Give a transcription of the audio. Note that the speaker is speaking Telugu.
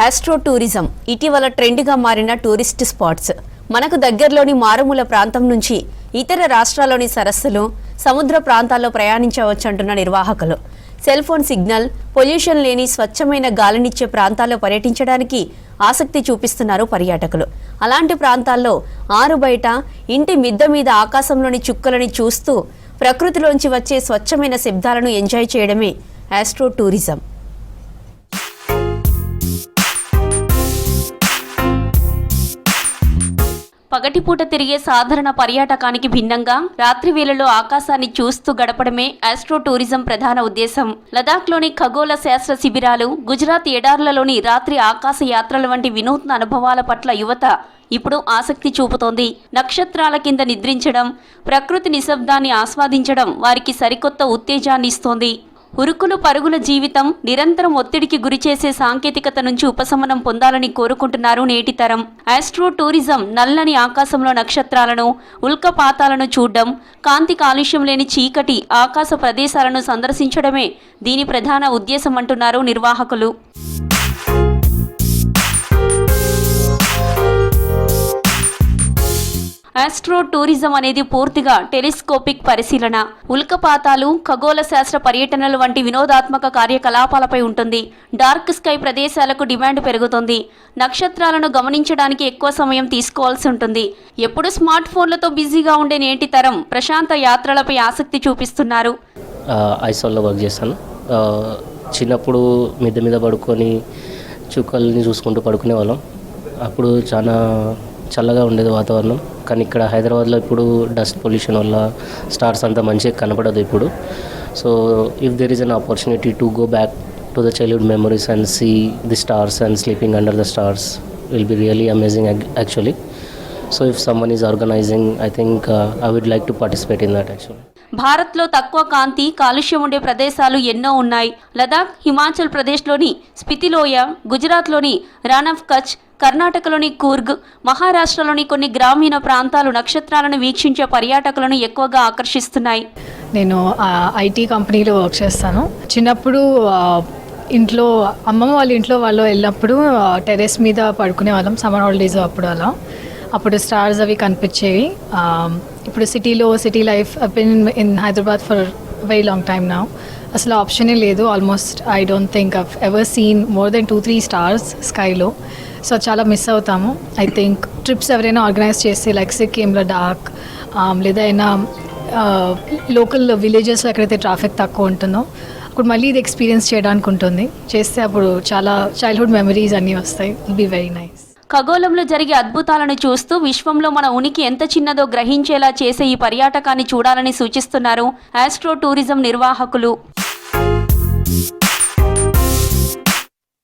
ఆస్ట్రో టూరిజం ఇటీవల ట్రెండ్గా మారిన టూరిస్ట్ స్పాట్స్. మనకు దగ్గరలోని మారుమూల ప్రాంతం నుంచి ఇతర రాష్ట్రాల్లోని సరస్సులు, సముద్ర ప్రాంతాల్లో ప్రయాణించవచ్చంటున్న నిర్వాహకులు. సెల్ ఫోన్ సిగ్నల్, పొల్యూషన్ లేని స్వచ్ఛమైన గాలినిచ్చే ప్రాంతాల్లో పర్యటించడానికి ఆసక్తి చూపిస్తున్నారు పర్యాటకులు. అలాంటి ప్రాంతాల్లో ఆరు బయట, ఇంటి మిద్దె మీద ఆకాశంలోని చుక్కలని చూస్తూ ప్రకృతిలోంచి వచ్చే స్వచ్ఛమైన శబ్దాలను ఎంజాయ్ చేయడమే ఆస్ట్రో టూరిజం. పగటిపూట తిరిగే సాధారణ పర్యాటకానికి భిన్నంగా రాత్రి వేళలో ఆకాశాన్ని చూస్తూ గడపడమే ఆస్ట్రో టూరిజం ప్రధాన ఉద్దేశం. లదాఖ్లోని ఖగోళ శాస్త్ర శిబిరాలు, గుజరాత్ ఎడార్లలోని రాత్రి ఆకాశ యాత్రల వంటి వినూత్న అనుభవాల పట్ల యువత ఇప్పుడు ఆసక్తి చూపుతోంది. నక్షత్రాల కింద నిద్రించడం, ప్రకృతి నిశ్శబ్దాన్ని ఆస్వాదించడం వారికి సరికొత్త ఉత్తేజాన్ని ఇస్తోంది. ఉరుకులు పరుగుల జీవితం, నిరంతరం ఒత్తిడికి గురిచేసే సాంకేతికత నుంచి ఉపశమనం పొందాలని కోరుకుంటున్నారు నేటి తరం. ఆస్ట్రో టూరిజం నల్లని ఆకాశంలో నక్షత్రాలను, ఉల్కపాతాలను చూడడం, కాంతి కాలుష్యం లేని చీకటి ఆకాశ ప్రదేశాలను సందర్శించడమే దీని ప్రధాన ఉద్దేశం అంటున్నారు నిర్వాహకులు. ఆస్ట్రో టూరిజం అనేది పూర్తిగా టెలిస్కోపిక్ పరిశీలన, ఉల్కపాతాలు, ఖగోళ శాస్త్ర పర్యటనలు వంటి వినోదాత్మక కార్యకలాపాలపై ఉంటుంది. డార్క్ స్కై ప్రదేశాలకు డిమాండ్ పెరుగుతుంది. నక్షత్రాలను గమనించడానికి ఎక్కువ సమయం తీసుకోవాల్సి ఉంటుంది. ఎప్పుడు స్మార్ట్ ఫోన్లతో బిజీగా ఉండే నేటి తరం ప్రశాంత యాత్రలపై ఆసక్తి చూపిస్తున్నారు. ఐసాల్లో వర్క్ చేస్తాను. చిన్నప్పుడు మిద్దె మీద పడుకొని చుక్కల్ని చూసుకుంటూ పడుకునే వాళ్ళం. అప్పుడు చాలా చల్లగా ఉండేది వాతావరణం. కానీ ఇక్కడ హైదరాబాద్లో ఇప్పుడు డస్ట్ పొల్యూషన్ వల్ల స్టార్స్ అంతా మంచిగా కనపడదు ఇప్పుడు. So if there is an opportunity to go back to the childhood memories and see the stars and sleeping under the stars will be really amazing actually. So if someone is organizing, I think I would like to participate in that actually. భారత్లో తక్కువ కాంతి, కాలుష్యం ఉండే ప్రదేశాలు ఎన్నో ఉన్నాయి. లదాఖ్, హిమాచల్ ప్రదేశ్లోని స్పితిలోయ, గుజరాత్లోని రాన్ ఆఫ్ కచ్, కర్ణాటకలోని కూర్గ్, మహారాష్ట్రలోని కొన్ని గ్రామీణ ప్రాంతాలు నక్షత్రాలను వీక్షించే పర్యాటకులను ఎక్కువగా ఆకర్షిస్తున్నాయి. నేను ఐటీ కంపెనీలో వర్క్ చేస్తాను. చిన్నప్పుడు ఇంట్లో అమ్మమ్మ వాళ్ళ ఇంట్లో వాళ్ళు వెళ్ళినప్పుడు టెర్రస్ మీద పడుకునే వాళ్ళం సమ్మర్ హాలిడేస్ అప్పుడు స్టార్స్ అవి కనిపించేవి. ఇప్పుడు city life in Hyderabad for very long time now. అసలు ఆప్షనే లేదు. Almost I don't think I've ever seen more than 2-3 stars స్కైలో. సో చాలా మిస్ అవుతాము. ఐ థింక్ ట్రిప్స్ ఎవరైనా ఆర్గనైజ్ చేస్తే లైక్ సిక్కిం, లడాక్ లేదా అయినా లోకల్ విలేజెస్లో ఎక్కడైతే ట్రాఫిక్ తక్కువ ఉంటుందో అప్పుడు మళ్ళీ ఇది ఎక్స్పీరియన్స్ చేయడానికి ఉంటుంది. చేస్తే అప్పుడు చాలా చైల్డ్హుడ్ మెమరీస్ అన్నీ వస్తాయి. It be very nice. ఖగోళంలో జరిగే అద్భుతాలను చూస్తూ విశ్వంలో మన ఉనికి ఎంత చిన్నదో గ్రహించేలా చేసే ఈ పర్యాటకాన్ని చూడాలని సూచిస్తున్నారు ఆస్ట్రో టూరిజం నిర్వాహకులు.